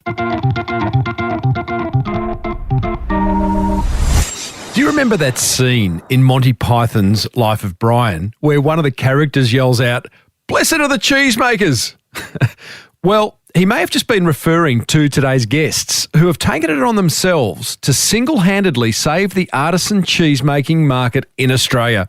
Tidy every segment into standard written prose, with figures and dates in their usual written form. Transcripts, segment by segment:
Do you remember that scene in Monty Python's Life of Brian where one of the characters yells out, "Blessed are the cheesemakers"? Well, he may have just been referring to today's guests who have taken it on themselves to single-handedly save the artisan cheese-making market in Australia.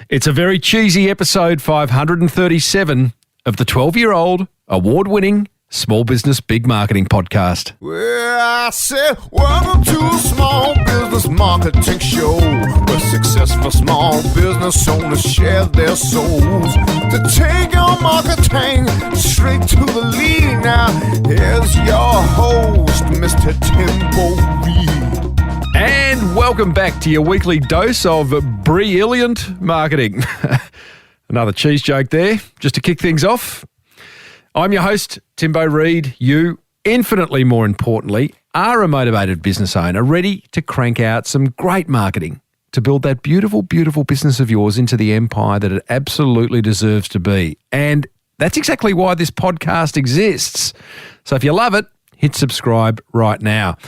It's a very cheesy episode 537 of the 12-year-old, award-winning Small Business Big Marketing podcast. Well, I said, welcome to a small business marketing show where successful small business owners share their souls to take your marketing straight to the lead. Now, here's your host, Mr. Tim Reid. And welcome back to your weekly dose of brilliant marketing. Another cheese joke there, just to kick things off. I'm your host, Timbo Reid. You, infinitely more importantly, are a motivated business owner ready to crank out some great marketing to build that beautiful, beautiful business of yours into the empire that it absolutely deserves to be. And that's exactly why this podcast exists. So if you love it, hit subscribe right now.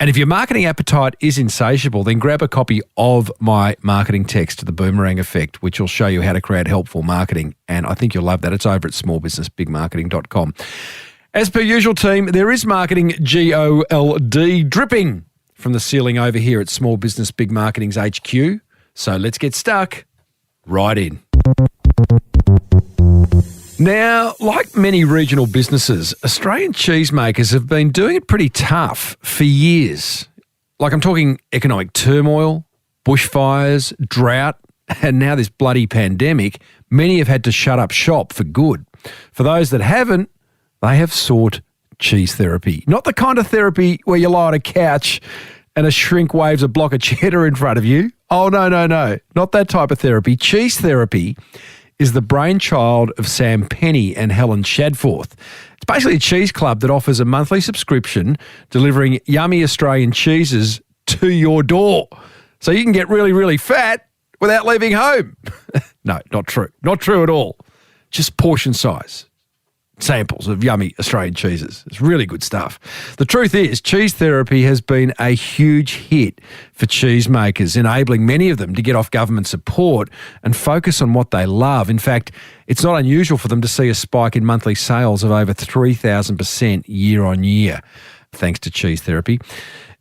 And if your marketing appetite is insatiable, then grab a copy of my marketing text, The Boomerang Effect, which will show you how to create helpful marketing. And I think you'll love that. It's over at smallbusinessbigmarketing.com. As per usual, team, there is marketing GOLD dripping from the ceiling over here at Small Business Big Marketing's HQ. So let's get stuck right in. Now, like many regional businesses, Australian cheesemakers have been doing it pretty tough for years. Like I'm talking economic turmoil, bushfires, drought, and now this bloody pandemic. Many have had to shut up shop for good. For those that haven't, they have sought cheese therapy. Not the kind of therapy where you lie on a couch and a shrink waves a block of cheddar in front of you. Oh, no. Not that type of therapy. Cheese therapy is the brainchild of Sam Penny and Helen Shadforth. It's basically a cheese club that offers a monthly subscription delivering yummy Australian cheeses to your door. So you can get really, really fat without leaving home. No, not true. Not true at all. Just portion size samples of yummy Australian cheeses. It's really good stuff. The truth is, cheese therapy has been a huge hit for cheesemakers, enabling many of them to get off government support and focus on what they love. In fact, it's not unusual for them to see a spike in monthly sales of over 3,000% year on year, thanks to cheese therapy.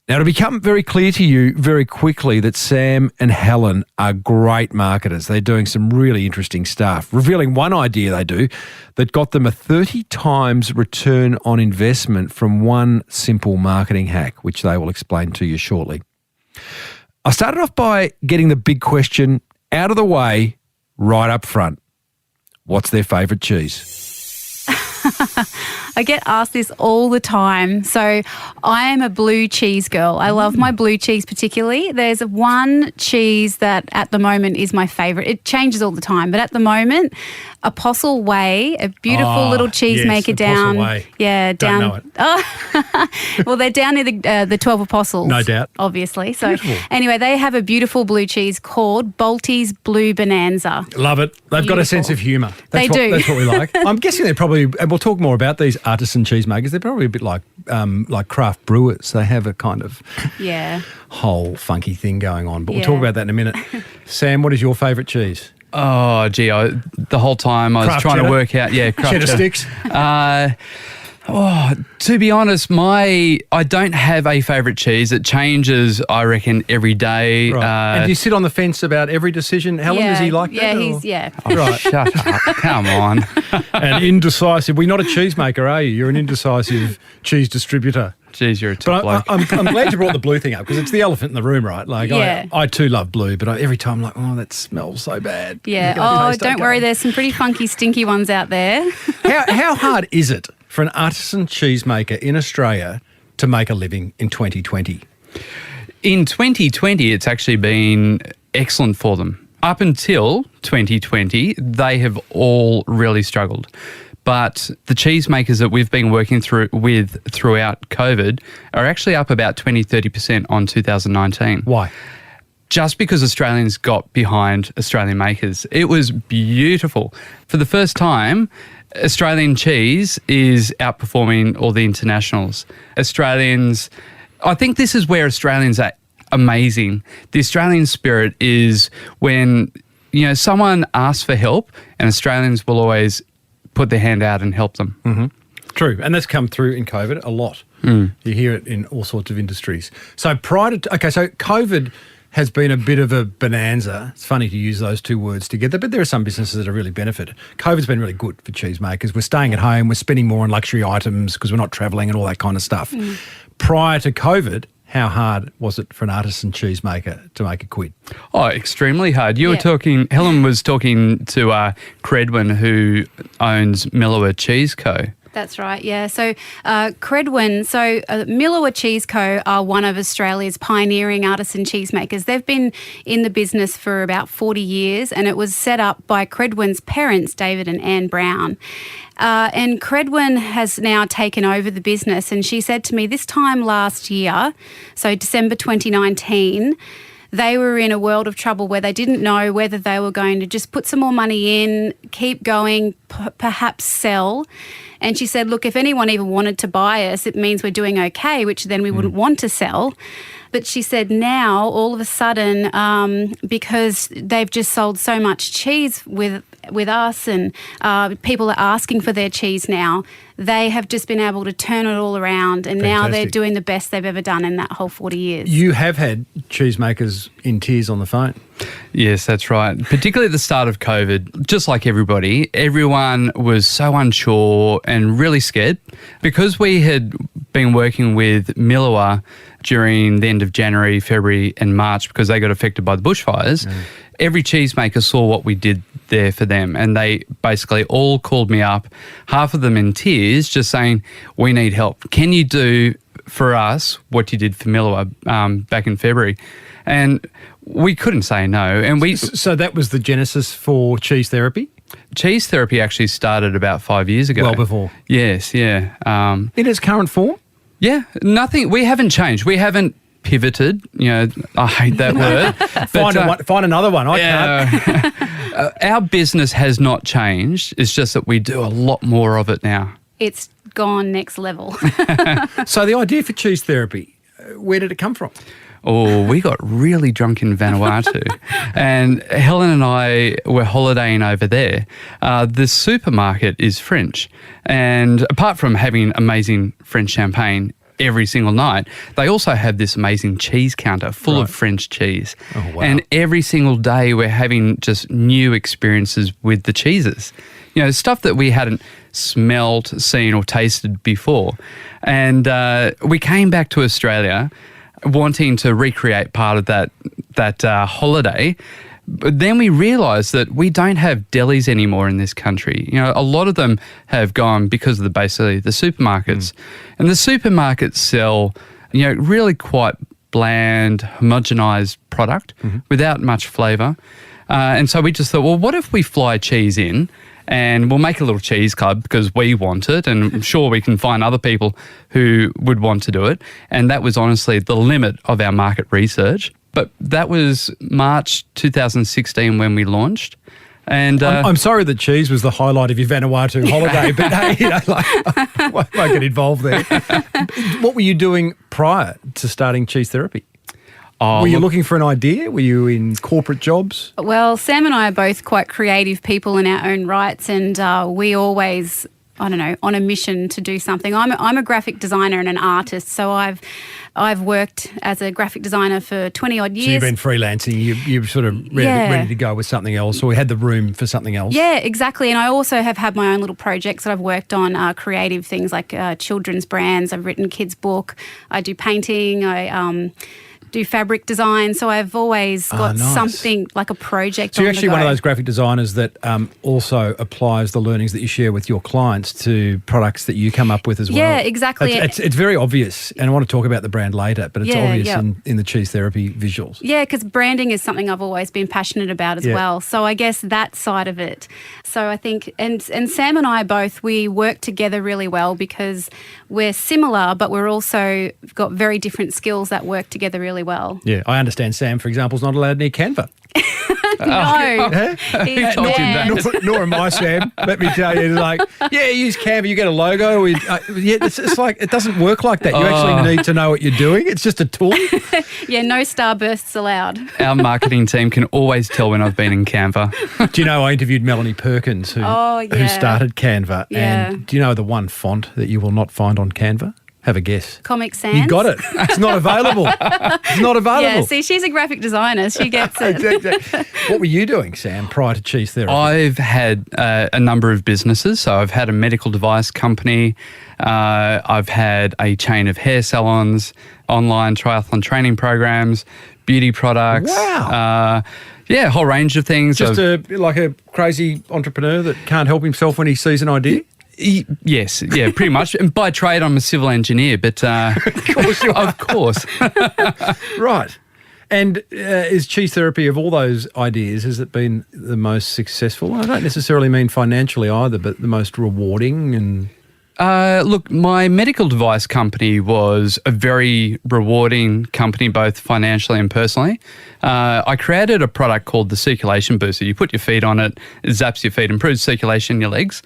Now, it'll become very clear to you very quickly that Sam and Helen are great marketers. They're doing some really interesting stuff, revealing one idea they do that got them a 30 times return on investment from one simple marketing hack, which they will explain to you shortly. I started off by getting the big question out of the way right up front. What's their favourite cheese? I get asked this all the time. So I am a blue cheese girl. I love my blue cheese particularly. There's one cheese that at the moment is my favourite. It changes all the time, but at the moment, Apostle Way, a beautiful little cheesemaker down. Way. Yeah, Don't down. know it. Oh, well, they're down near the 12 Apostles. No doubt. Obviously. So Beautiful. anyway, they have a beautiful blue cheese called Balti's Blue Bonanza. Love it. They've got a sense of humour. They do. That's what we like. I'm guessing they're probably, and we'll talk more about these artisan cheesemakers, they're probably a bit like craft brewers. They have a kind of whole funky thing going on. But we'll talk about that in a minute. Sam, what is your favourite cheese? Oh, gee, the whole time I was Craft trying cheddar? to work out, craft Cheddar sticks? To be honest, I don't have a favourite cheese. It changes, I reckon, every day. Right. And do you sit on the fence about every decision? Helen, is he like that? Right. Shut up. Come on. And indecisive. Well, you're not a cheesemaker, are you? You're an indecisive cheese distributor. Jeez, you're a top bloke. I'm glad you brought the blue thing up because it's the elephant in the room, right? Like I too love blue, but every time I'm like, oh, that smells so bad. Yeah. Oh, don't worry. There's some pretty funky, stinky ones out there. How hard is it for an artisan cheesemaker in Australia to make a living in 2020? In 2020, it's actually been excellent for them. Up until 2020, they have all really struggled. But the cheesemakers that we've been working with throughout COVID are actually up about 20-30% on 2019. Why? just because Australians got behind Australian makers. It was beautiful. For the first time, Australian cheese is outperforming all the internationals. I think this is where Australians are amazing. The Australian spirit is when, someone asks for help, and Australians will always put their hand out and help them. Mm-hmm. True, and that's come through in COVID a lot. You hear it in all sorts of industries. So so COVID has been a bit of a bonanza. It's funny to use those two words together, but there are some businesses that have really benefited. COVID's been really good for cheesemakers. We're staying at home, we're spending more on luxury items because we're not travelling and all that kind of stuff. Prior to COVID, how hard was it for an artisan cheesemaker to make a quid? Oh, extremely hard. Helen was talking to Credwin, who owns Millowa Cheese Co. That's right, yeah. So Credwin, Millowa Cheese Co. are one of Australia's pioneering artisan cheesemakers. They've been in the business for about 40 years, and it was set up by Credwin's parents, David and Anne Brown. And Credwin has now taken over the business, and she said to me this time last year, so December 2019, they were in a world of trouble where they didn't know whether they were going to just put some more money in, keep going, perhaps sell. And she said, look, if anyone even wanted to buy us, it means we're doing okay, which then we wouldn't want to sell. But she said now, all of a sudden, because they've just sold so much cheese with us and people are asking for their cheese now, they have just been able to turn it all around, and now they're doing the best they've ever done in that whole 40 years. You have had cheesemakers in tears on the phone. Yes, that's right. Particularly at the start of COVID, just like everybody, everyone was so unsure and really scared. Because we had been working with Millowa during the end of January, February and March because they got affected by the bushfires, every cheesemaker saw what we did there for them, and they basically all called me up, half of them in tears, just saying, we need help. Can you do for us what you did for Millowa back in February? And we couldn't say no. And So that was the genesis for cheese therapy? Cheese therapy actually started about 5 years ago. Well before. Yes, yeah. In its current form? Yeah, nothing. We haven't changed. We haven't pivoted. I hate that word. Find another one. I can't. Our business has not changed. It's just that we do a lot more of it now. It's gone next level. So the idea for cheese therapy, where did it come from? Oh, we got really drunk in Vanuatu and Helen and I were holidaying over there. The supermarket is French, and apart from having amazing French champagne every single night, they also have this amazing cheese counter full of French cheese. Oh, wow. And every single day we're having just new experiences with the cheeses. Stuff that we hadn't smelled, seen or tasted before. And we came back to Australia wanting to recreate part of that holiday. But then we realised that we don't have delis anymore in this country. A lot of them have gone because of basically the supermarkets. And the supermarkets sell, really quite bland, homogenised product without much flavour. And so we just thought, well, what if we fly cheese in and we'll make a little cheese club because we want it, and I'm sure we can find other people who would want to do it. And that was honestly the limit of our market research. But that was March 2016 when we launched. And I'm sorry that cheese was the highlight of your Vanuatu holiday, but I won't get involved there. What were you doing prior to starting cheese therapy? Were you looking for an idea? Were you in corporate jobs? Well, Sam and I are both quite creative people in our own rights, and we always, on a mission to do something. I'm a graphic designer and an artist, so I've worked as a graphic designer for 20 odd years. So you've been freelancing, you're sort of ready to go with something else, or we had the room for something else. Yeah, exactly. And I also have had my own little projects that I've worked on, creative things like children's brands. I've written kids' book. I do painting. I do fabric design. So I've always got something like a project on the go. So you're actually one of those graphic designers that also applies the learnings that you share with your clients to products that you come up with as well. Yeah, exactly. It's very obvious, and I want to talk about the brand later, but it's obvious in the cheese therapy visuals. Yeah, because branding is something I've always been passionate about as well. So I guess that side of it. So I think, and Sam and I both, we work together really well because we're similar, but we're also got very different skills that work together really really well. Yeah, I understand Sam, for example, is not allowed near Canva. No, he's told you banned. that? Nor am I, Sam. Let me tell you, like, yeah, use Canva, you get a logo. It's like, it doesn't work like that. You actually need to know what you're doing. It's just a tool. Yeah, no starbursts allowed. Our marketing team can always tell when I've been in Canva. Do you know, I interviewed Melanie Perkins, who started Canva. Yeah. And do you know the one font that you will not find on Canva? Have a guess. Comic Sans. You got it. It's not available. It's not available. Yeah, see, she's a graphic designer. She gets it. What were you doing, Sam, prior to cheese therapy? I've had a number of businesses. So I've had a medical device company. I've had a chain of hair salons, online triathlon training programs, beauty products. Wow. Yeah, a whole range of things. Just like a crazy entrepreneur that can't help himself when he sees an idea? Yes, yeah, pretty much. And by trade, I'm a civil engineer, but of course you are. Of course. Right. And is cheese therapy, of all those ideas, has it been the most successful? I don't necessarily mean financially either, but the most rewarding and... Look, my medical device company was a very rewarding company, both financially and personally. I created a product called the Circulation Booster. You put your feet on it, it zaps your feet, improves circulation in your legs.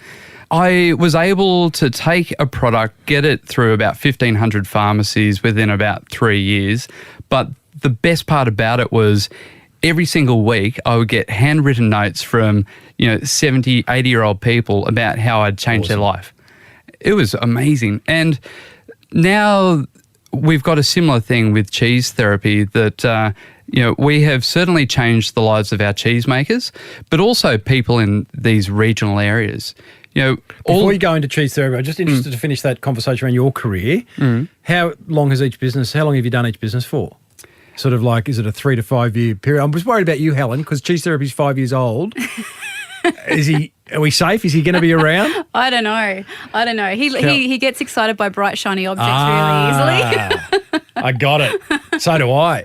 I was able to take a product, get it through about 1,500 pharmacies within about 3 years. But the best part about it was every single week I would get handwritten notes from 70, 80-year-old people about how I'd changed their life. It was amazing. And now we've got a similar thing with cheese therapy that, we have certainly changed the lives of our cheesemakers, but also people in these regional areas. Before you go into cheese therapy, I'm just interested to finish that conversation around your career. How long have you done each business for? Sort of like, is it a 3 to 5 year period? I was worried about you, Helen, because cheese therapy is 5 years old. Are we safe? Is he going to be around? I don't know. He gets excited by bright, shiny objects really easily. I got it. So do I.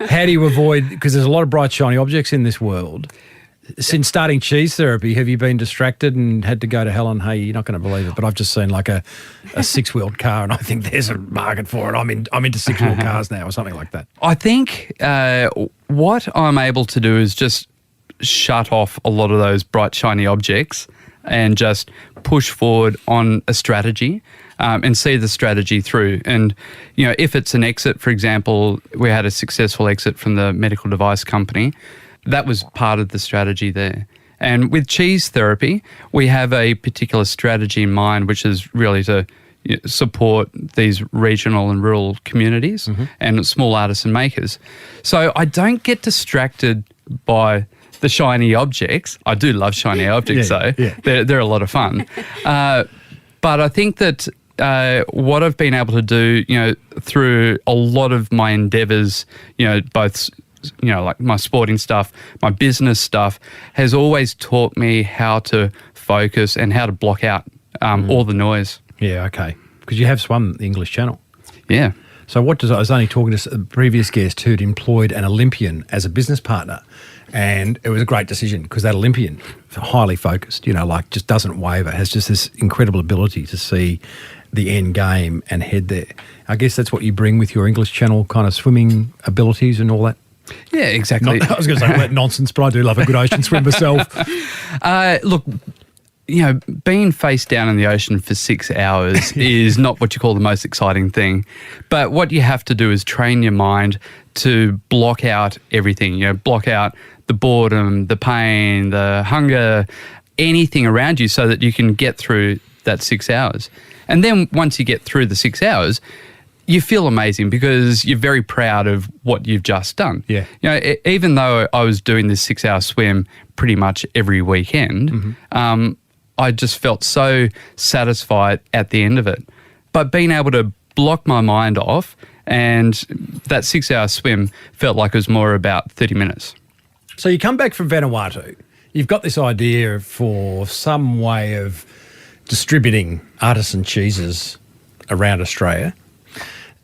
How do you avoid, because there's a lot of bright, shiny objects in this world. Since starting cheese therapy, have you been distracted and had to go to Helen, hey, you're not going to believe it, but I've just seen like a six-wheeled car and I think there's a market for it. I'm into six-wheeled cars now or something like that. I think what I'm able to do is just shut off a lot of those bright, shiny objects and just push forward on a strategy and see the strategy through. And, if it's an exit, for example, we had a successful exit from the medical device company. That was part of the strategy there. And with cheese therapy, we have a particular strategy in mind, which is really to support these regional and rural communities and small artisan makers. So I don't get distracted by the shiny objects. I do love shiny objects, though. Yeah. They're a lot of fun. But I think that what I've been able to do, through a lot of my endeavours, both like my sporting stuff, my business stuff, has always taught me how to focus and how to block out all the noise. Yeah, okay. Because you have swum the English Channel. Yeah. So I was only talking to a previous guest who'd employed an Olympian as a business partner, and it was a great decision because that Olympian, highly focused, just doesn't waver, has just this incredible ability to see the end game and head there. I guess that's what you bring with your English Channel kind of swimming abilities and all that. Yeah, exactly. I was going to say all that nonsense, but I do love a good ocean swim myself. Look, being face down in the ocean for 6 hours is not what you call the most exciting thing. But what you have to do is train your mind to block out everything, block out the boredom, the pain, the hunger, anything around you so that you can get through that 6 hours. And then once you get through the 6 hours, you feel amazing because you're very proud of what you've just done. Yeah. Even though I was doing this 6 hour swim pretty much every weekend, I just felt so satisfied at the end of it. But being able to block my mind off, and that 6 hour swim felt like it was more about 30 minutes. So you come back from Vanuatu. You've got this idea for some way of distributing artisan cheeses around Australia.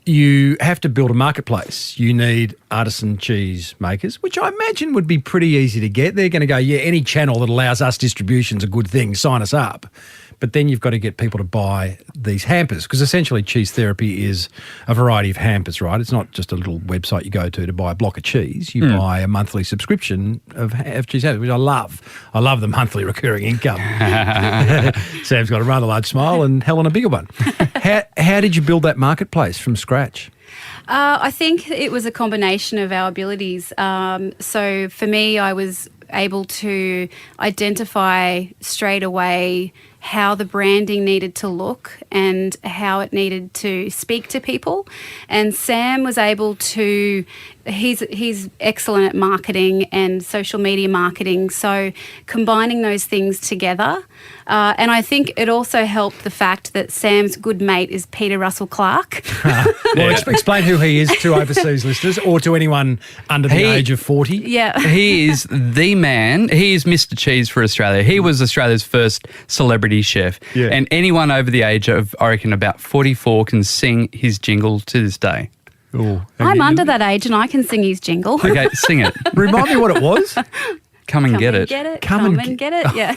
You have to build a marketplace. You need artisan cheese makers, which I imagine would be pretty easy to get. They're going to go, yeah, any channel that allows us distribution's a good thing. Sign us up. but then you've got to get people to buy these hampers, because essentially cheese therapy is a variety of hampers, right? It's not just a little website you go to buy a block of cheese. You buy a monthly subscriction of cheese hampers, which I love. I love the monthly recurring income. Sam's got a rather large smile and Helen a bigger one. How did you build that marketplace from scratch? I think it was a combination of our abilities. So for me, I was able to identify straight away how the branding needed to look and how it needed to speak to people. And Sam was able to, he's excellent at marketing and social media marketing. So combining those things together. And I think it also helped the fact that Sam's good mate is Peter Russell Clark. Well, explain who he is to overseas listeners or to anyone under the age of 40. Yeah. He is the man. He is Mr. Cheese for Australia. He was Australia's first celebrity chef. Yeah. And anyone over the age of, I reckon, about 44 can sing his jingle to this day. Ooh. I'm under that age and I can sing his jingle. Okay, sing it. Remind me what it was. Come and get it. Come and get it. Yeah.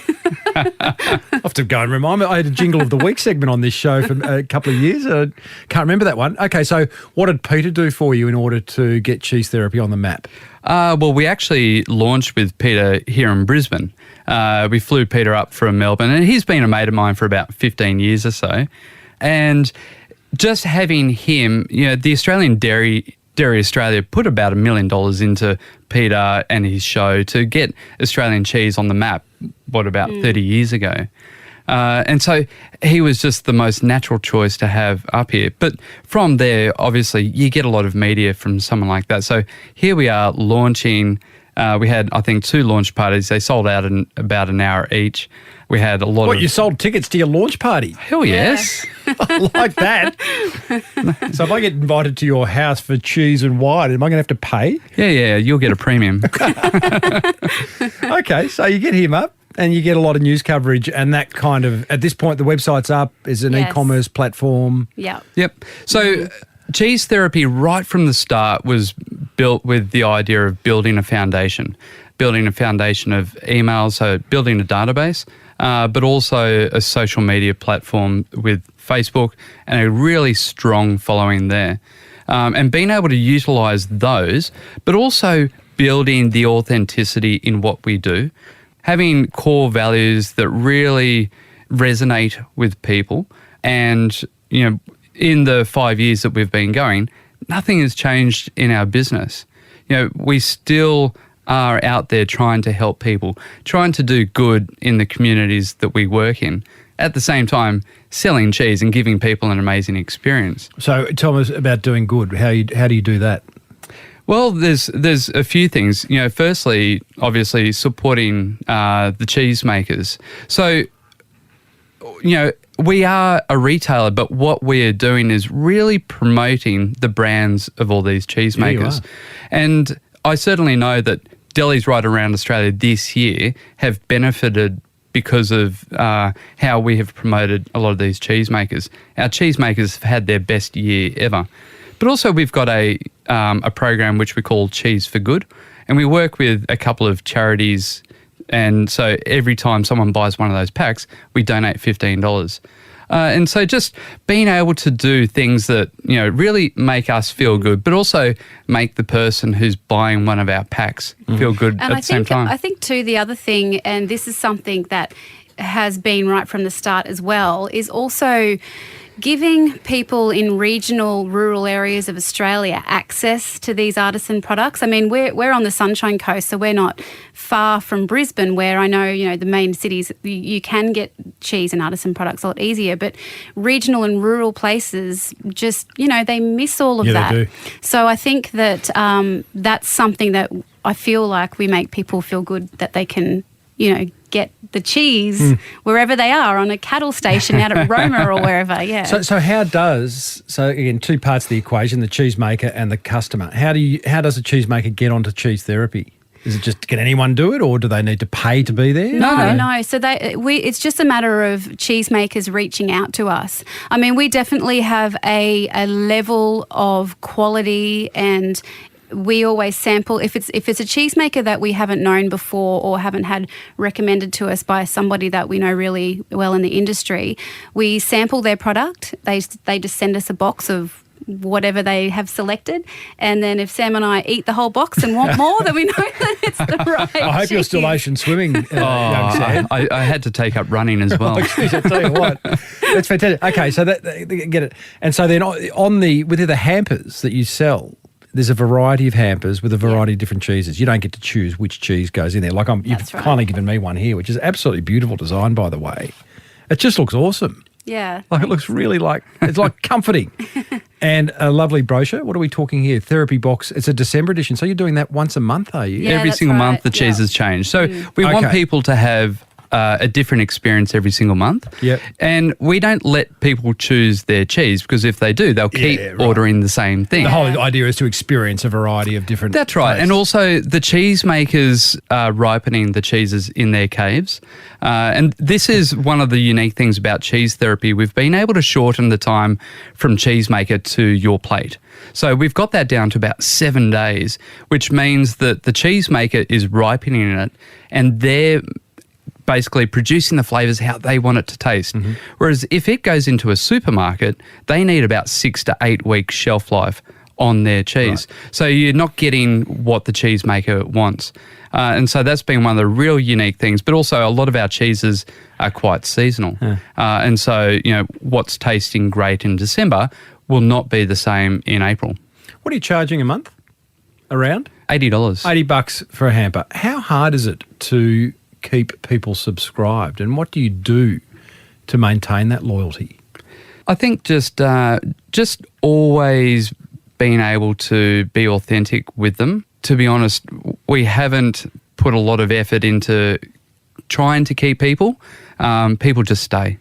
I'll have to go and remind me. I had a Jingle of the Week segment on this show for a couple of years. I can't remember that one. Okay, so what did Peter do for you in order to get cheese therapy on the map? Well, we actually launched with Peter here in Brisbane. We flew Peter up from Melbourne, and he's been a mate of mine for about 15 years or so. And just having him, the Australian Dairy Australia put about $1 million into Peter and his show to get Australian cheese on the map, about 30 years ago. And so he was just the most natural choice to have up here. But from there, obviously, you get a lot of media from someone like that. So here we are launching. We had, I think, 2 launch parties. They sold out in about an hour each. We had a lot of... What, you sold tickets to your launch party? Hell yes. I like that. So if I get invited to your house for cheese and wine, am I going to have to pay? Yeah, you'll get a premium. Okay, so you get him up and you get a lot of news coverage, and that kind of, at this point, the website's up, is an e-commerce platform. Yeah. Yep. So cheese therapy right from the start was built with the idea of building a foundation of emails, so building a database, but also a social media platform with Facebook and a really strong following there. And being able to utilise those, but also building the authenticity in what we do, having core values that really resonate with people. And, in the 5 years that we've been going, nothing has changed in our business. We still are out there trying to help people, trying to do good in the communities that we work in. At the same time, selling cheese and giving people an amazing experience. So tell us about doing good. How do you do that? Well, there's a few things. Firstly, obviously supporting the cheesemakers. So, we are a retailer, but what we are doing is really promoting the brands of all these cheesemakers. And I certainly know that delis right around Australia this year have benefited because of how we have promoted a lot of these cheesemakers. Our cheesemakers have had their best year ever. But also we've got a program which we call Cheese for Good, and we work with a couple of charities, and so every time someone buys one of those packs, we donate $15. And so just being able to do things that, really make us feel good, but also make the person who's buying one of our packs feel good at the same time. I think too, the other thing, and this is something that has been right from the start as well, is also giving people in regional, rural areas of Australia access to these artisan products. I mean, we're on the Sunshine Coast, so we're not far from Brisbane, where I know, the main cities, you can get cheese and artisan products a lot easier, but regional and rural places just, they miss all of that. They do. So I think that that's something that I feel like we make people feel good, that they can, get the cheese wherever they are, on a cattle station out at Roma or wherever, yeah. So again, 2 parts of the equation, the cheesemaker and the customer. How does a cheesemaker get onto cheese therapy? Is it just, can anyone do it, or do they need to pay to be there? No. So it's just a matter of cheesemakers reaching out to us. I mean, we definitely have a level of quality and we always sample if it's a cheesemaker that we haven't known before or haven't had recommended to us by somebody that we know really well in the industry. We sample their product. They just send us a box of whatever they have selected, and then if Sam and I eat the whole box and want more, then we know that it's the right I hope you're cheese. still ocean swimming, young Sam. I had to take up running as well. Geez, I tell you what, that's fantastic. Okay, so get it. And so then with the hampers that you sell, there's a variety of hampers with a variety of different cheeses. You don't get to choose which cheese goes in there. Like you've That's right. kindly given me one here, which is absolutely beautiful design, by the way. It just looks awesome. Yeah. Like it looks really it's like comforting. And a lovely brochure. What are we talking here? Therapy box. It's a December edition. So you're doing that once a month, are you? Yeah, Every that's single right. month the cheeses change. So we want Okay. people to have a different experience every single month. Yep. And we don't let people choose their cheese because if they do, they'll keep Yeah, right. ordering the same thing. The whole idea is to experience a variety of different That's right. tastes. And also the cheesemakers are ripening the cheeses in their caves. And this is one of the unique things about cheese therapy. We've been able to shorten the time from cheesemaker to your plate. So we've got that down to about 7 days, which means that the cheesemaker is ripening it and they're basically producing the flavours how they want it to taste. Mm-hmm. Whereas if it goes into a supermarket, they need about 6 to 8 weeks shelf life on their cheese. Right. So you're not getting what the cheesemaker wants. And so that's been one of the real unique things. But also a lot of our cheeses are quite seasonal. And so, what's tasting great in December will not be the same in April. What are you charging a month? Around? $80. $80 for a hamper. How hard is it to keep people subscribed, and what do you do to maintain that loyalty? I think just always being able to be authentic with them. To be honest, we haven't put a lot of effort into trying to keep people. People just stay.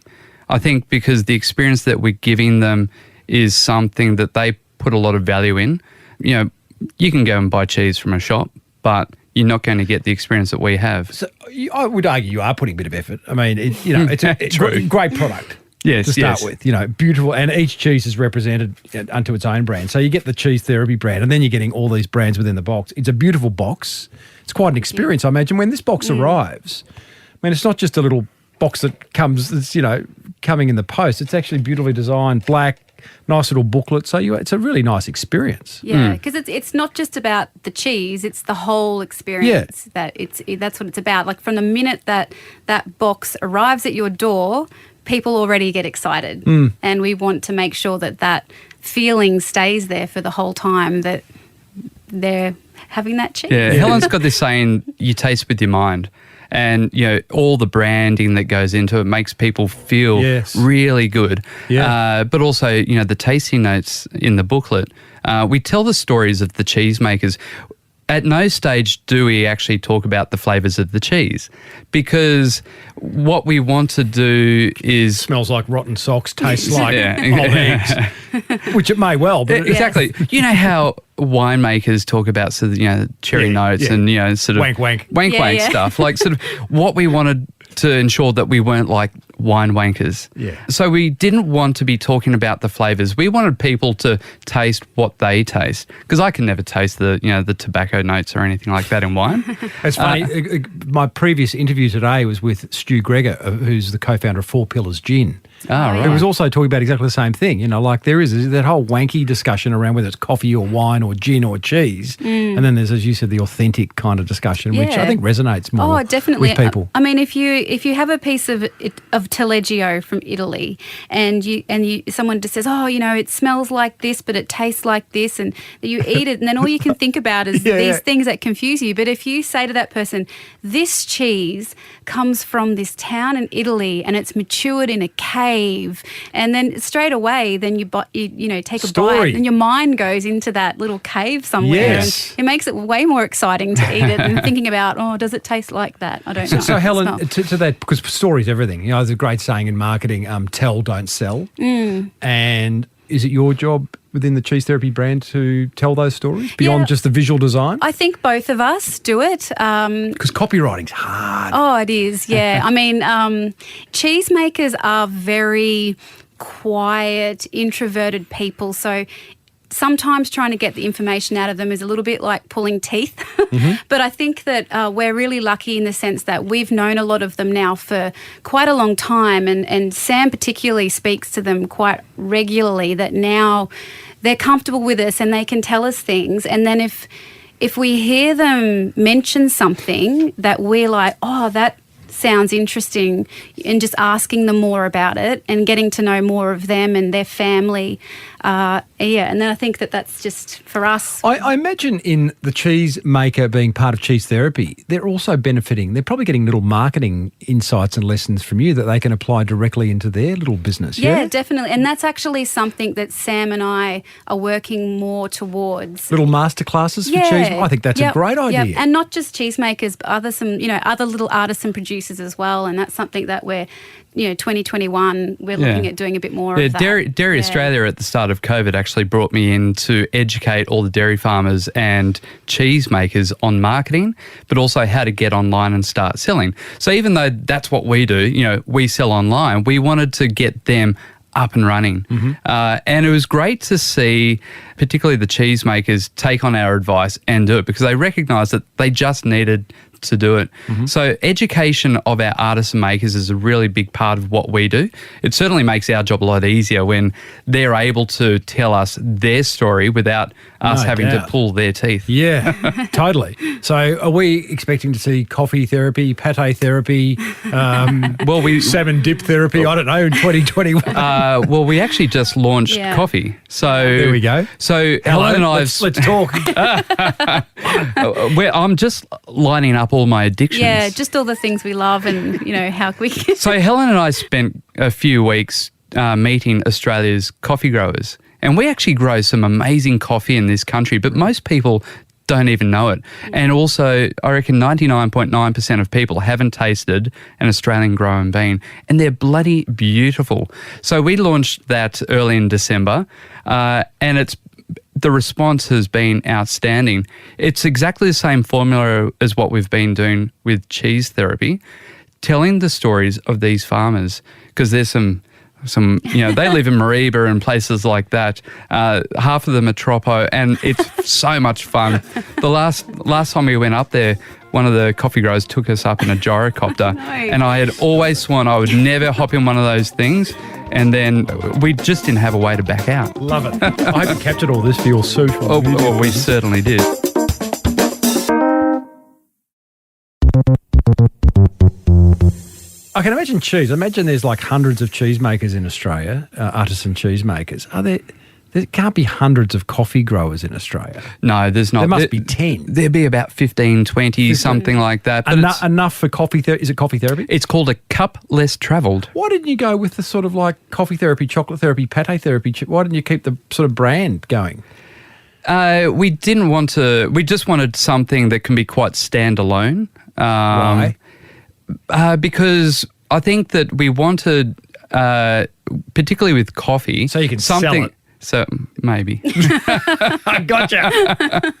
I think because the experience that we're giving them is something that they put a lot of value in. You can go and buy cheese from a shop, but you're not going to get the experience that we have. So I would argue you are putting a bit of effort. I mean, it's a great product. Yes, to start yes. with, beautiful, and each cheese is represented unto its own brand. So you get the cheese therapy brand, and then you're getting all these brands within the box. It's a beautiful box. It's quite an experience, I imagine. When this box arrives, I mean, it's not just a little box that comes, that's, coming in the post. It's actually beautifully designed, black, nice little booklet. So it's a really nice experience. Yeah, because it's not just about the cheese; it's the whole experience. That's what it's about. Like from the minute that box arrives at your door, people already get excited, and we want to make sure that feeling stays there for the whole time that they're having that cheese. Yeah, Helen's got this saying, you taste with your mind. And, all the branding that goes into it makes people feel really good. Yeah. But also, the tasting notes in the booklet, we tell the stories of the cheesemakers. At no stage do we actually talk about the flavours of the cheese, because what we want to do is... Smells like rotten socks, tastes like Yeah. old eggs, which it may well, but Exactly. You know how winemakers talk about cherry notes and sort of wank Yeah. stuff, like sort of what we wanted to ensure that we weren't like wine wankers. Yeah. So we didn't want to be talking about the flavours. We wanted people to taste what they taste, because I can never taste the tobacco notes or anything like that in wine. It's funny. My previous interview today was with Stu Gregor, who's the co-founder of Four Pillars Gin. Oh, right. He was also talking about exactly the same thing. Like there is that whole wanky discussion around whether it's coffee or wine or gin or cheese. And then there's, as you said, the authentic kind of discussion, which I think resonates more definitely. with people. I mean, if you have a piece of Taleggio from Italy and someone just says, it smells like this, but it tastes like this, and you eat it, and then all you can think about is these things that confuse you. But if you say to that person, this cheese comes from this town in Italy and it's matured in a cave, and then straight away, then you take a bite, and your mind goes into that little cave somewhere, Yes. and it makes it way more exciting to eat it than thinking about, does it taste like that? I don't know. So It's Helen, not. to that, because story's everything. There's a great saying in marketing, tell, don't sell. And is it your job within the cheese therapy brand to tell those stories beyond just the visual design? I think both of us do it. Because copywriting's hard. Oh, it is, yeah. I mean, cheesemakers are very quiet, introverted people. So sometimes trying to get the information out of them is a little bit like pulling teeth. But I think that we're really lucky in the sense that we've known a lot of them now for quite a long time, and Sam particularly speaks to them quite regularly, that now they're comfortable with us and they can tell us things. And then if we hear them mention something that we're like, oh, that sounds interesting, and just asking them more about it and getting to know more of them and their family. And then I think that's just for us. I imagine in the cheese maker being part of cheese therapy, they're also benefiting. They're probably getting little marketing insights and lessons from you that they can apply directly into their little business. Yeah, definitely. And that's actually something that Sam and I are working more towards. Little masterclasses for cheese. I think that's a great idea. Yep. And not just cheesemakers, but other little artisan producers as well. And that's something that we're 2021, we're looking at doing a bit more of that. Dairy Australia at the start of COVID actually brought me in to educate all the dairy farmers and cheese makers on marketing, but also how to get online and start selling. So even though that's what we do, we sell online, we wanted to get them up and running. And it was great to see particularly the cheese makers take on our advice and do it, because they recognised that they just needed to do it. So education of our artisan makers is a really big part of what we do. It certainly makes our job a lot easier when they're able to tell us their story without us having to pull their teeth. Yeah, totally. So are we expecting to see coffee therapy, pate therapy, salmon dip therapy, I don't know, in 2021? Well, we actually just launched coffee. So there we go. So Helen and I... Let's talk. I'm just lining up all my addictions. Yeah, just all the things we love and, how we can... So Helen and I spent a few weeks meeting Australia's coffee growers. And we actually grow some amazing coffee in this country, but most people don't even know it. And also, I reckon 99.9% of people haven't tasted an Australian grown bean, and they're bloody beautiful. So we launched that early in December, and the response has been outstanding. It's exactly the same formula as what we've been doing with cheese therapy, telling the stories of these farmers, because there's some they live in Mareeba and places like that. Half of them are Tropo, and it's so much fun. The last time we went up there, one of the coffee growers took us up in a gyrocopter, and I had always sworn I would never hop in one of those things, and then we just didn't have a way to back out. Love it. I hope you captured all this for your suit. We certainly did. I can imagine cheese. I imagine there's like hundreds of cheesemakers in Australia, artisan cheesemakers. There can't be hundreds of coffee growers in Australia. No, there's not. There must be 10. There'd be about 15, 20, something like that. But enough for coffee therapy. Is it coffee therapy? It's called a cup less travelled. Why didn't you go with the sort of like coffee therapy, chocolate therapy, pate therapy? Why didn't you keep the sort of brand going? We didn't want to. We just wanted something that can be quite standalone. Why? Because I think that we wanted, particularly with coffee, so you can something. Sell it. So maybe. I gotcha.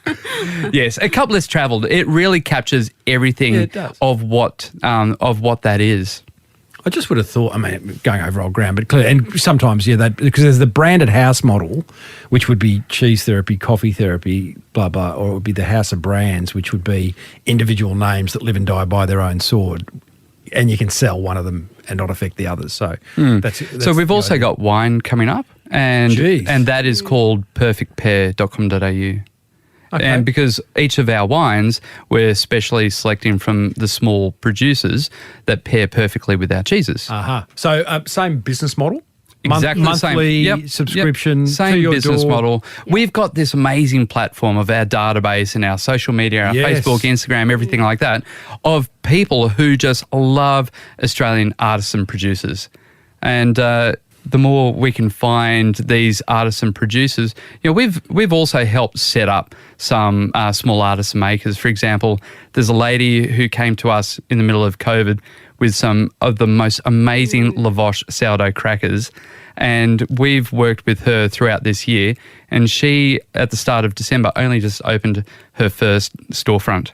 Yes, a cup less travelled. It really captures everything of what that is. I just would have thought, going over old ground, but clearly, and sometimes, because there's the branded house model, which would be cheese therapy, coffee therapy, blah, blah, or it would be the house of brands, which would be individual names that live and die by their own sword, and you can sell one of them and not affect the others. So that's so we've also got wine coming up, and that is called perfectpair.com.au. Okay. And because each of our wines, we're specially selecting from the small producers that pair perfectly with our cheeses. So same business model? Exactly monthly the same. Subscription same to your business door. model. We've got this amazing platform of our database and our social media, our Facebook, Instagram, everything like that, of people who just love Australian artisan producers. And the more we can find these artisan producers, we've also helped set up some small artisan makers. For example, there's a lady who came to us in the middle of COVID with some of the most amazing Lavash sourdough crackers, and we've worked with her throughout this year, and she, at the start of December, only just opened her first storefront.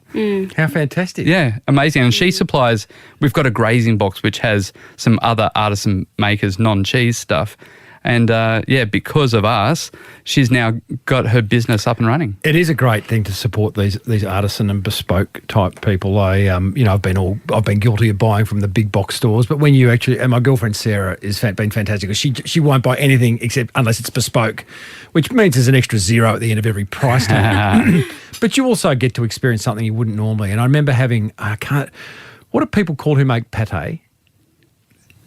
How fantastic. Yeah, amazing. And she supplies, we've got a grazing box which has some other artisan makers, non-cheese stuff, And because of us, she's now got her business up and running. It is a great thing to support these artisan and bespoke type people. I've been guilty of buying from the big box stores, but when you actually, and my girlfriend Sarah has been fantastic, because she won't buy anything except unless it's bespoke, which means there's an extra zero at the end of every price tag. But you also get to experience something you wouldn't normally. And I remember having, what do people call who make pate?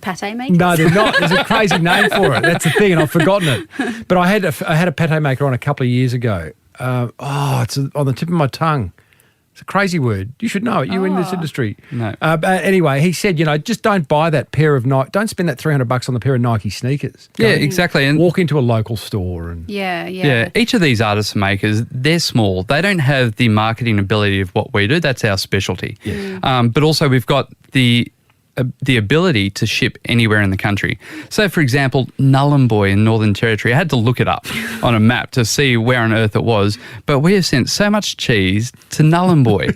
Pate makers? No, they're not. There's a crazy name for it. That's the thing, and I've forgotten it. But I had a pate maker on a couple of years ago. It's on the tip of my tongue. It's a crazy word. You should know it. You're in this industry. No. But anyway, he said, just don't buy that pair of Nike. Don't spend that $300 on the pair of Nike sneakers. Exactly. And walk into a local store and Yeah. Each of these artisan makers, they're small. They don't have the marketing ability of what we do. That's our specialty. Yeah. But also we've got the ability to ship anywhere in the country. So, for example, Nhulunbuy in Northern Territory, I had to look it up on a map to see where on earth it was, but we have sent so much cheese to Nhulunbuy.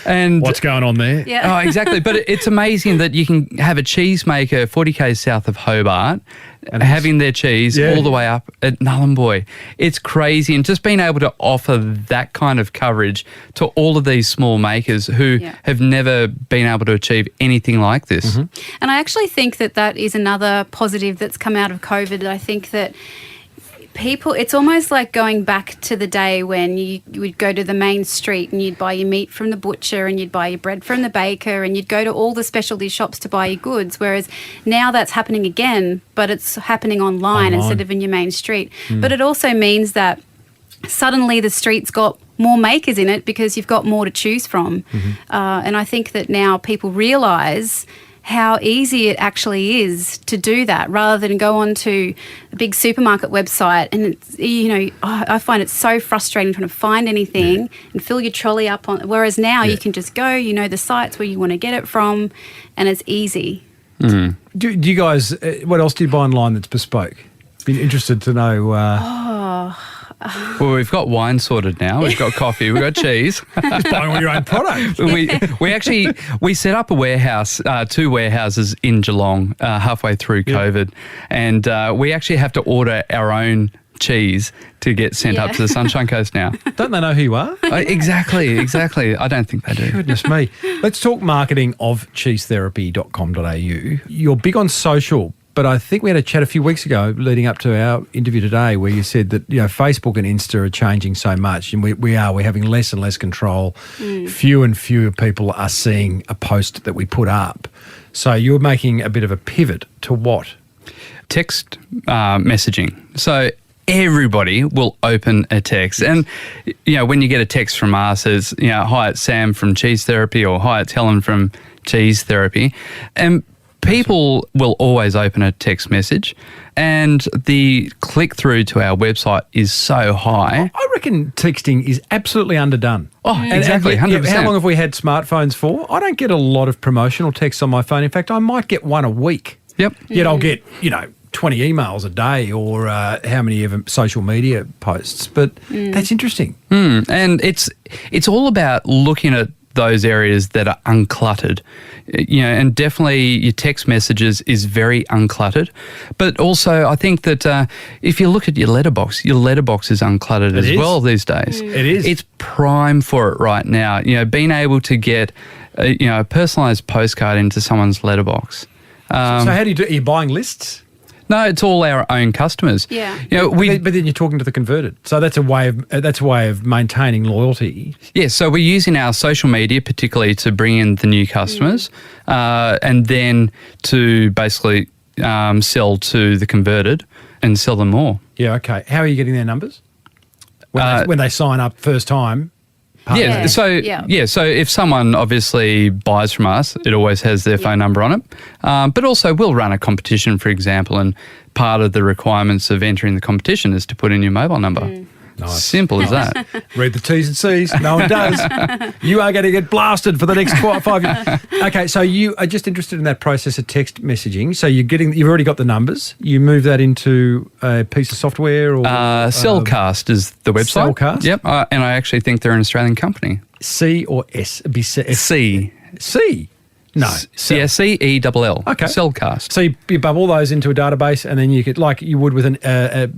And what's going on there? Yeah. Oh, exactly. But it's amazing that you can have a cheesemaker 40 k's south of Hobart and having their cheese all the way up at Nhulunbuy. It's crazy. And just being able to offer that kind of coverage to all of these small makers who have never been able to achieve anything like this. Mm-hmm. And I actually think that is another positive that's come out of COVID. I think that it's almost like going back to the day when you would go to the main street and you'd buy your meat from the butcher and you'd buy your bread from the baker and you'd go to all the specialty shops to buy your goods, whereas now that's happening again, but it's happening online. Instead of in your main street. But it also means that suddenly the street's got more makers in it because you've got more to choose from. And I think that now people realise how easy it actually is to do that, rather than go onto a big supermarket website and it's, I find it so frustrating trying to find anything and fill your trolley up on. Whereas now you can just go, the sites where you want to get it from, and it's easy. Do you guys? What else do you buy online that's bespoke? Been interested to know. Well, we've got wine sorted now. We've got coffee. We've got cheese. Just buying all your own product. we set up a warehouse, 2 warehouses in Geelong halfway through COVID, and we actually have to order our own cheese to get sent up to the Sunshine Coast now. Don't they know who you are? Exactly. I don't think they do. Goodness me. Let's talk marketing of cheesetherapy.com.au. You're big on social. But I think we had a chat a few weeks ago leading up to our interview today where you said that, Facebook and Insta are changing so much and we're having less and less control. Fewer and fewer people are seeing a post that we put up. So you're making a bit of a pivot to what? Text messaging. So everybody will open a text. And, when you get a text from us as, hi, it's Sam from Cheese Therapy, or hi, it's Helen from Cheese Therapy. And people will always open a text message, and the click-through to our website is so high. I reckon texting is absolutely underdone. Oh, exactly, 100%. How long have we had smartphones for? I don't get a lot of promotional texts on my phone. In fact, I might get one a week. Yep. Yet I'll get, 20 emails a day or how many of them social media posts. But that's interesting. And it's all about looking at those areas that are uncluttered, and definitely your text messages is very uncluttered. But also I think that if you look at your letterbox is uncluttered as well these days. It is. It's prime for it right now. Being able to get a personalised postcard into someone's letterbox. So how do you do? Are you buying lists? No, it's all our own customers. Yeah. But then you're talking to the converted. So that's a way of maintaining loyalty. Yeah, so we're using our social media particularly to bring in the new customers and then to basically sell to the converted and sell them more. Yeah, okay. How are you getting their numbers? When they sign up first time? So if someone obviously buys from us, it always has their phone number on it. But also we'll run a competition, for example, and part of the requirements of entering the competition is to put in your mobile number. Nice. Simple as that. Read the T's and C's. No one does. You are going to get blasted for the next 5 years. Okay, so you are just interested in that process of text messaging. So you've already got the numbers. You move that into a piece of software or Cellcast is the website. Cellcast. Yep, and I actually think they're an Australian company. C or S? C. C. No. CELL. Okay. Cellcast. So you bub all those into a database, and then you could, like you would with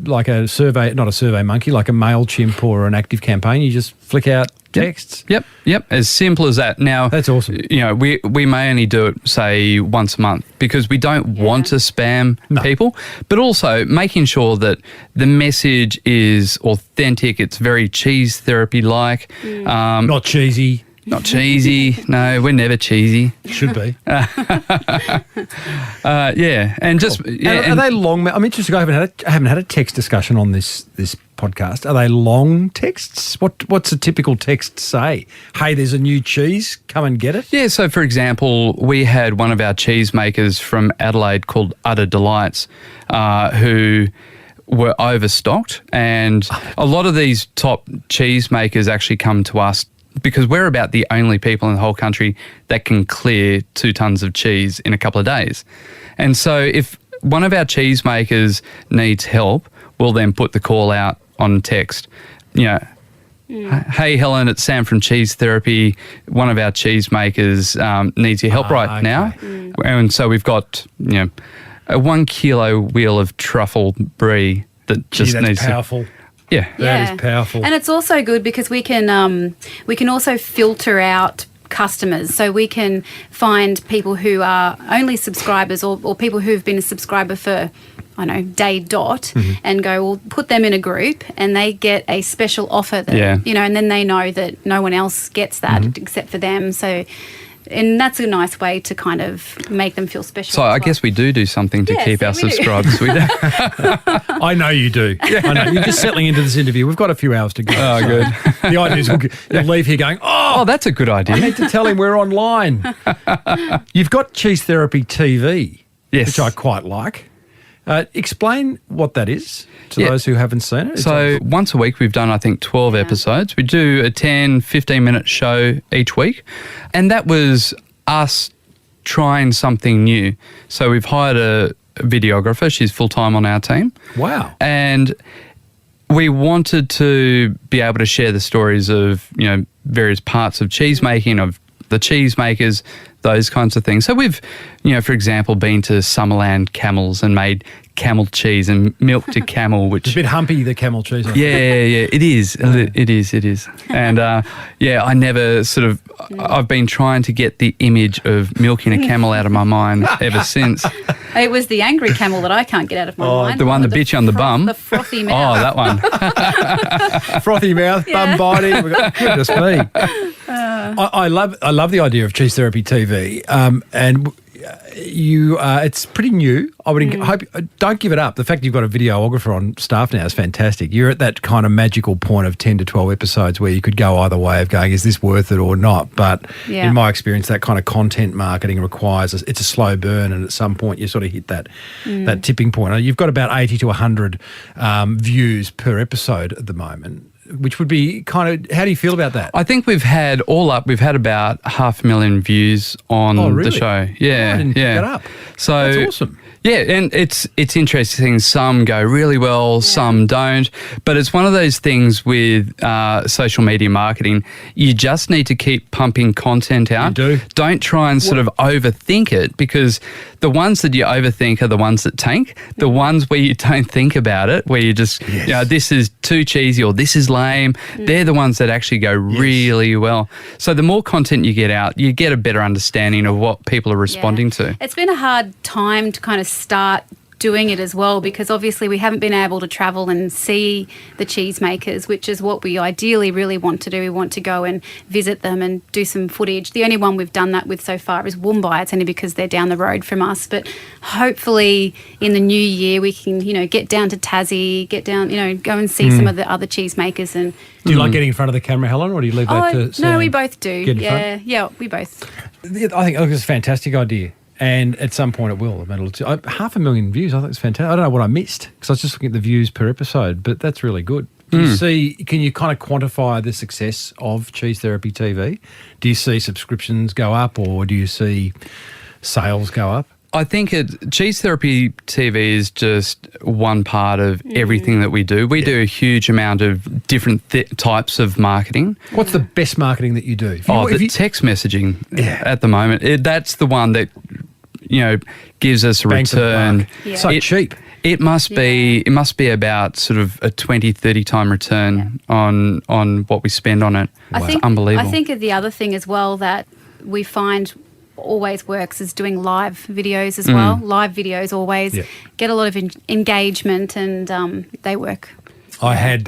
like a survey, not a survey monkey, like a MailChimp or an Active Campaign. You just flick out texts. Yep. As simple as that. Now, That's awesome. You know, we may only do it, say, once a month because we don't want to spam people, but also making sure that the message is authentic. It's very cheese therapy-like. Not cheesy. Not cheesy. No, we're never cheesy. Should be. And just Are they long? I'm interested. I haven't had a text discussion on this podcast. Are they long texts? What's a typical text say? Hey, there's a new cheese. Come and get it. Yeah. So, for example, we had one of our cheesemakers from Adelaide called Utter Delights, who were overstocked, and a lot of these top cheesemakers actually come to us because we're about the only people in the whole country that can clear 2 tons of cheese in a couple of days. And so if one of our cheesemakers needs help, we'll then put the call out on text. You know, hey, Helen, it's Sam from Cheese Therapy. One of our cheesemakers needs your help right now. And so we've got, a 1 kilo wheel of truffle brie that just that's needs powerful. Yeah. That is powerful. And it's also good because we can also filter out customers. So we can find people who are only subscribers or people who've been a subscriber for, I don't know, day dot, and go, well, put them in a group and they get a special offer that, and then they know that no one else gets that except for them. So, and that's a nice way to kind of make them feel special. So I guess we do something to keep our subscribers. We do. I know you do. I know. You're just settling into this interview. We've got a few hours to go. Oh, good. The idea is you'll leave here going, oh, that's a good idea. I need to tell him we're online. You've got Cheese Therapy TV, which I quite like. Explain what that is to those who haven't seen it. So once a week we've done, I think, 12 episodes. We do a 10, 15-minute show each week. And that was us trying something new. So we've hired a videographer. She's full-time on our team. Wow. And we wanted to be able to share the stories of, various parts of cheese making, of the cheesemakers, those kinds of things. So we've, for example, been to Summerland Camels and made camel cheese and milk to camel, which... It's a bit humpy, the camel cheese. Yeah, it is. It is. And, I never I've been trying to get the image of milking a camel out of my mind ever since. It was the angry camel that I can't get out of my mind. The one that bit you on the bum? The frothy mouth. Oh, that one. Frothy mouth, bum biting. Goodness me. I love the idea of Cheese Therapy TV, and it's pretty new. I would hope don't give it up. The fact you've got a videographer on staff now is fantastic. You're at that kind of magical point of 10 to 12 episodes where you could go either way of going, is this worth it or not? But in my experience, that kind of content marketing requires it's a slow burn, and at some point you sort of hit that tipping point. You've got about 80 to 100 views per episode at the moment, which would be kind of, how do you feel about that? I think we've had about 500,000 views on the show. Yeah. I didn't pick that up. So that's awesome. Yeah, and it's interesting. Some go really well, some don't. But it's one of those things with social media marketing. You just need to keep pumping content out. You do. Don't try and sort of overthink it, because the ones that you overthink are the ones that tank. The ones where you don't think about it, where you just, this is too cheesy or this is lame, they're the ones that actually go really well. So the more content you get out, you get a better understanding of what people are responding to. It's been a hard time to kind of start doing it as well, because obviously we haven't been able to travel and see the cheesemakers, which is what we ideally really want to do. We want to go and visit them and do some footage. The only one we've done that with so far is Woombai. It's only because they're down the road from us. But hopefully in the new year we can, get down to Tassie, go and see some of the other cheesemakers. And do you like getting in front of the camera, Helen, or do you leave that to Sam? No, we both do. Get in front? Yeah, we both. I think it's a fantastic idea. And at some point it will. 500,000 views, I think it's fantastic. I don't know what I missed, because I was just looking at the views per episode, but that's really good. Can you kind of quantify the success of Cheese Therapy TV? Do you see subscriptions go up, or do you see sales go up? I think Cheese Therapy TV is just one part of everything that we do. We do a huge amount of different types of marketing. What's the best marketing that you do? The text messaging at the moment. That's the one that, gives us a Bang for the return. buck. Yeah. So cheap. It must be about sort of a 20, 30 time return on what we spend on it. It's unbelievable. I think the other thing as well that we find always works is doing live videos as well. Live videos always get a lot of engagement, and they work. I had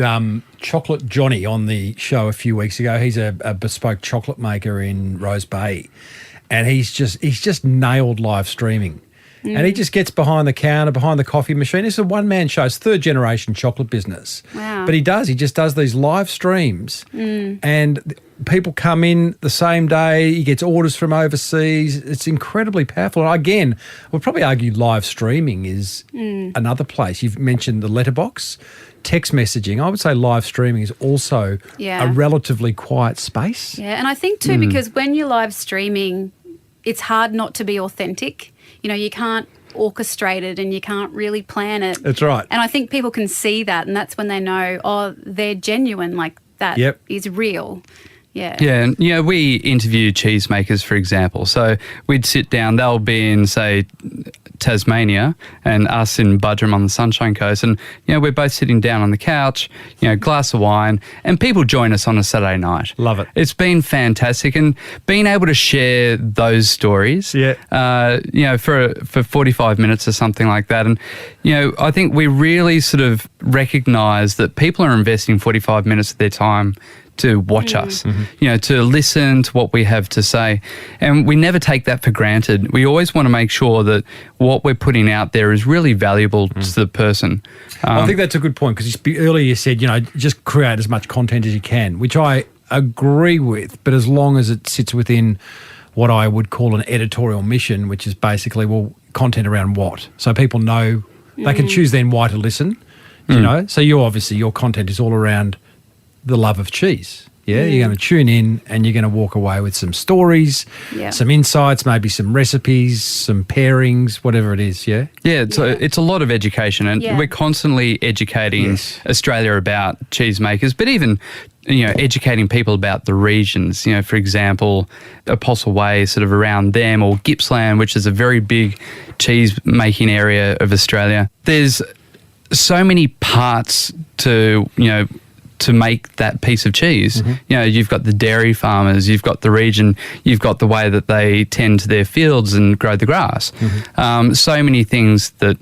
Chocolate Johnny on the show a few weeks ago. He's a bespoke chocolate maker in Rose Bay, and he's just nailed live streaming. And he just gets behind the counter, behind the coffee machine. It's a one-man show. It's third generation chocolate business. Wow. But he just does these live streams, and people come in the same day. He gets orders from overseas. It's incredibly powerful. And again, we'll probably argue live streaming is another place. You've mentioned the letterbox, text messaging. I would say live streaming is also a relatively quiet space. Yeah, and I think too, because when you're live streaming, it's hard not to be authentic. You can't orchestrate it and you can't really plan it. That's right. And I think people can see that, and that's when they know, they're genuine, like that is real. Yeah. Yeah, and we interview cheesemakers, for example. So we'd sit down, they'll be in, say, Tasmania, and us in Budrum on the Sunshine Coast, and we're both sitting down on the couch, glass of wine, and people join us on a Saturday night. Love it. It's been fantastic, and being able to share those stories, for 45 minutes or something like that, and I think we really sort of recognise that people are investing 45 minutes of their time to watch us, to listen to what we have to say. And we never take that for granted. We always want to make sure that what we're putting out there is really valuable to the person. I think that's a good point, because earlier you said, just create as much content as you can, which I agree with, but as long as it sits within what I would call an editorial mission, which is basically, content around what? So people know, they can choose then why to listen, So your content is all around the love of cheese. Yeah, you're going to tune in and you're going to walk away with some stories, some insights, maybe some recipes, some pairings, whatever it is. Yeah, it's a lot of education, and we're constantly educating Australia about cheesemakers, but even educating people about the regions. For example, Apostle Way, sort of around them, or Gippsland, which is a very big cheese making area of Australia. There's so many parts to to make that piece of cheese. You've got the dairy farmers, you've got the region, you've got the way that they tend to their fields and grow the grass. So many things that,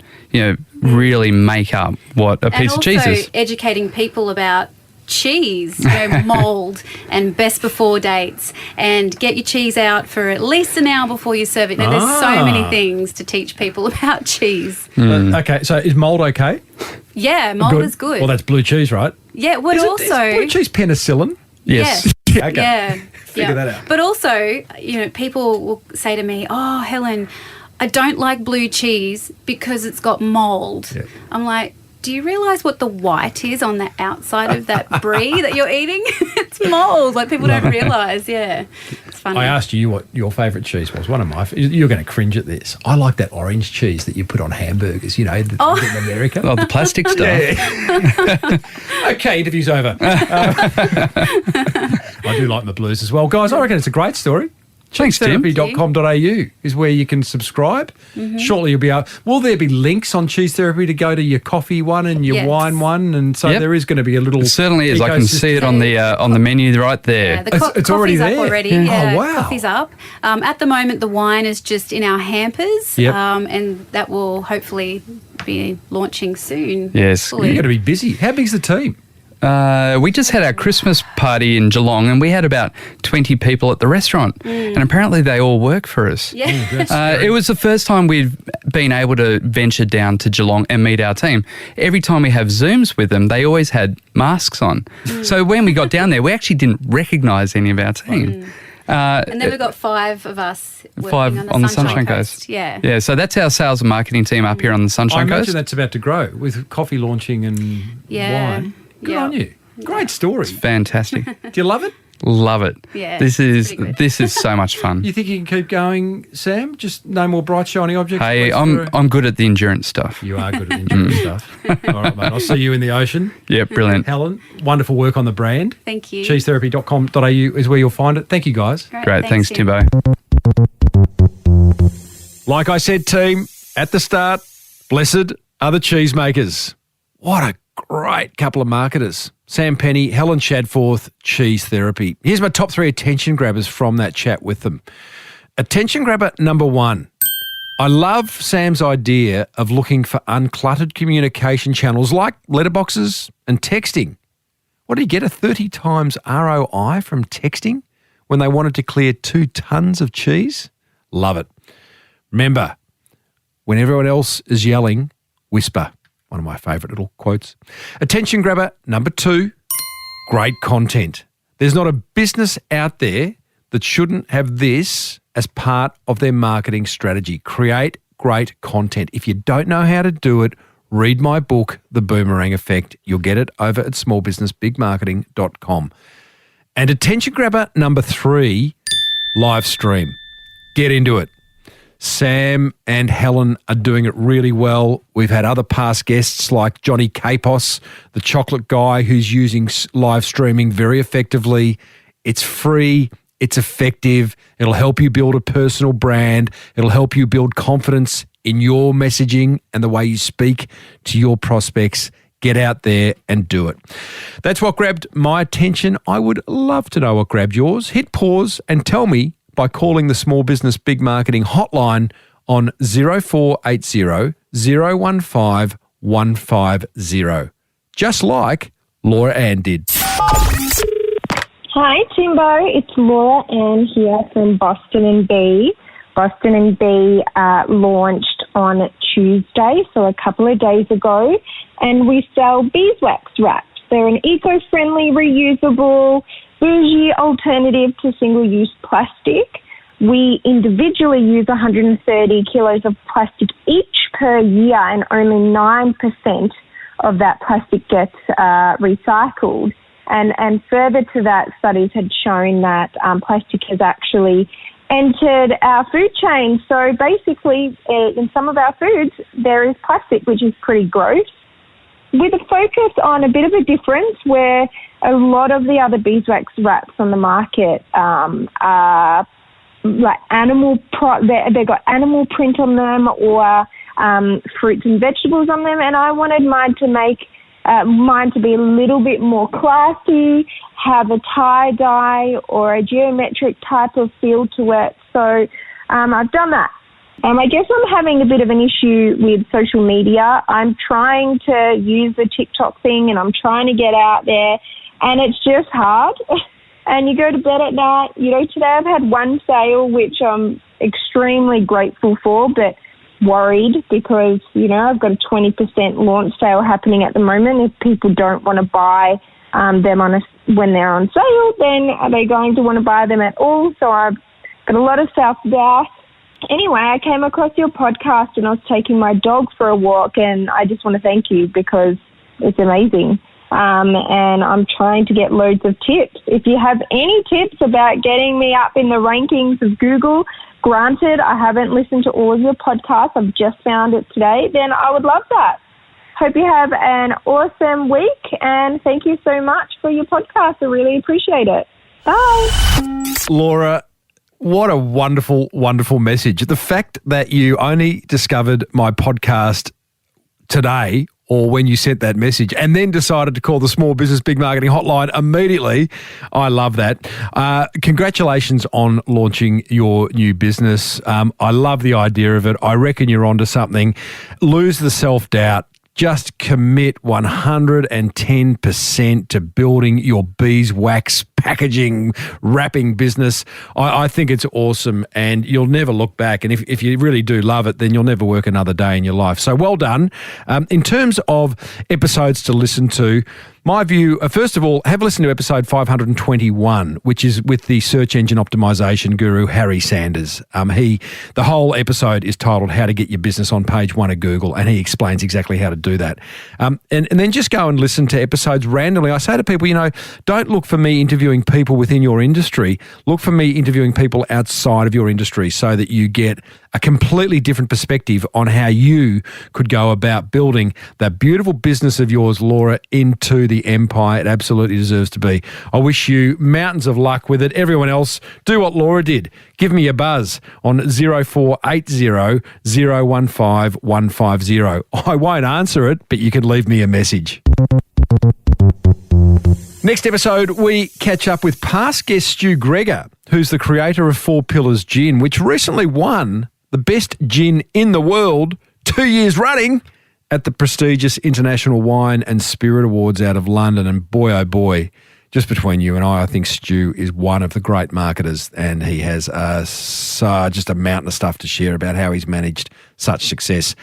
really make up what a piece of cheese is. And also educating people about cheese, mould and best before dates, and get your cheese out for at least an hour before you serve it. There's so many things to teach people about cheese. Okay, so is mould okay? Yeah, mould is good. Well, that's blue cheese, right? Yeah, but Is also blue cheese penicillin? Yes. Yeah, okay. Yeah. Figure that out. But also, people will say to me, "Oh, Helen, I don't like blue cheese because it's got mould." Yeah. I'm like, do you realise what the white is on the outside of that brie that you're eating? It's mould. Like, people don't realise. Yeah, it's funny. I asked you what your favourite cheese was. One of my, you're going to cringe at this. I like that orange cheese that you put on hamburgers. In America. Oh, the plastic stuff. Okay, interview's over. I do like my blues as well, guys. I reckon it's a great story. Thanks, Tim. cheesetherapy.com.au is where you can subscribe. Shortly you'll be able... Will there be links on Cheese Therapy to go to your coffee one and your wine one? And so there is going to be a little... It certainly is. I can see it on the menu right there. Yeah, it's already coffee's there. up already. Yeah. Yeah, Oh, wow. Coffee's up. At the moment, the wine is just in our hampers, and that will hopefully be launching soon. Yes. You're going to be busy. How big's the team? We just had our Christmas party in Geelong, and we had about 20 people at the restaurant, and apparently they all work for us. Yeah. It was the first time we've been able to venture down to Geelong and meet our team. Every time we have Zooms with them, they always had masks on. So when we got down there, we actually didn't recognise any of our team. And then we've got 5 of us working on the Sunshine Coast. Yeah. Yeah, so that's our sales and marketing team up here on the Sunshine I Coast. imagine that's about to grow with coffee launching and wine. Good on you. Great story. Fantastic. Do you love it? Love it. Yeah, This is pretty good. this is so much fun. You think you can keep going, Sam? Just no more bright, shiny objects? Hey, please, I'm good at the endurance stuff. You are good at endurance stuff. All right, mate. I'll see you in the ocean. Yeah, brilliant. Helen, wonderful work on the brand. Thank you. Cheesetherapy.com.au is where you'll find it. Thank you, guys. Great, thanks, Tim. Timbo. Like I said, team, at the start, blessed are the cheesemakers. What a great couple of marketers. Sam Penny, Helen Shadforth, Cheese Therapy. Here's my top 3 attention grabbers from that chat with them. Attention grabber number 1. I love Sam's idea of looking for uncluttered communication channels like letterboxes and texting. What did he get, a 30 times ROI from texting when they wanted to clear 2 tons of cheese? Love it. Remember, when everyone else is yelling, whisper. One of my favourite little quotes. Attention grabber number 2, great content. There's not a business out there that shouldn't have this as part of their marketing strategy. Create great content. If you don't know how to do it, read my book, The Boomerang Effect. You'll get it over at smallbusinessbigmarketing.com. And attention grabber number 3, live stream. Get into it. Sam and Helen are doing it really well. We've had other past guests like Johnny Capos, the chocolate guy who's using live streaming very effectively. It's free. It's effective. It'll help you build a personal brand. It'll help you build confidence in your messaging and the way you speak to your prospects. Get out there and do it. That's what grabbed my attention. I would love to know what grabbed yours. Hit pause and tell me by calling the Small Business Big Marketing hotline on 0480 015 150. Just like Laura Ann did. Hi, Timbo. It's Laura Ann here from Boston and Bee. Boston and Bee launched on Tuesday, so a couple of days ago, and we sell beeswax wraps. They're an eco-friendly, reusable, bougie alternative to single-use plastic. We individually use 130 kilos of plastic each per year, and only 9% of that plastic gets recycled. And further to that, studies had shown that plastic has actually entered our food chain. So basically, in some of our foods, there is plastic, which is pretty gross. With a focus on a bit of a difference where a lot of the other beeswax wraps on the market are like they've got animal print on them or fruits and vegetables on them, and I wanted mine to be a little bit more classy, have a tie-dye or a geometric type of feel to it. So I've done that. I guess I'm having a bit of an issue with social media. I'm trying to use the TikTok thing and I'm trying to get out there, and it's just hard. And you go to bed at night. You know, today I've had one sale, which I'm extremely grateful for, but worried because, you know, I've got a 20% launch sale happening at the moment. If people don't want to buy them when they're on sale, then are they going to want to buy them at all? So I've got a lot of self-doubt. Anyway, I came across your podcast and I was taking my dog for a walk, and I just want to thank you because it's amazing. And I'm trying to get loads of tips. If you have any tips about getting me up in the rankings of Google, granted, I haven't listened to all of your podcasts, I've just found it today, then I would love that. Hope you have an awesome week, and thank you so much for your podcast. I really appreciate it. Bye. Laura, what a wonderful, wonderful message. The fact that you only discovered my podcast today or when you sent that message and then decided to call the Small Business Big Marketing hotline immediately, I love that. Congratulations on launching your new business. I love the idea of it. I reckon you're onto something. Lose the self-doubt. Just commit 110% to building your beeswax packaging, wrapping business. I think it's awesome, and you'll never look back. And if you really do love it, then you'll never work another day in your life. So well done. In terms of episodes to listen to, My view, first of all, have a listen to episode 521, which is with the search engine optimization guru, Harry Sanders. The whole episode is titled How to Get Your Business on Page 1 of Google, and he explains exactly how to do that. And then just go and listen to episodes randomly. I say to people, don't look for me interviewing people within your industry. Look for me interviewing people outside of your industry so that you get a completely different perspective on how you could go about building that beautiful business of yours, Laura, into the empire it absolutely deserves to be. I wish you mountains of luck with it. Everyone else, do what Laura did. Give me a buzz on 0480 015 150. I won't answer it, but you can leave me a message. Next episode, we catch up with past guest Stu Gregor, who's the creator of 4 Pillars Gin, which recently won the best gin in the world 2 years running at the prestigious International Wine and Spirit Awards out of London. And boy, oh boy, just between you and I think Stu is one of the great marketers, and he has just a mountain of stuff to share about how he's managed such success.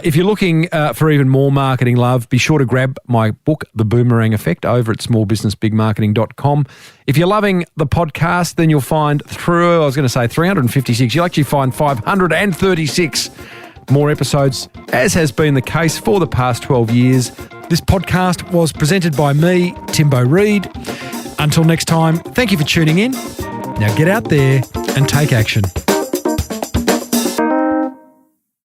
If you're looking for even more marketing love, be sure to grab my book, The Boomerang Effect, over at smallbusinessbigmarketing.com. If you're loving the podcast, then you'll find 356. You'll actually find 536 more episodes, as has been the case for the past 12 years. This podcast was presented by me, Tim Reid. Until next time, thank you for tuning in. Now get out there and take action.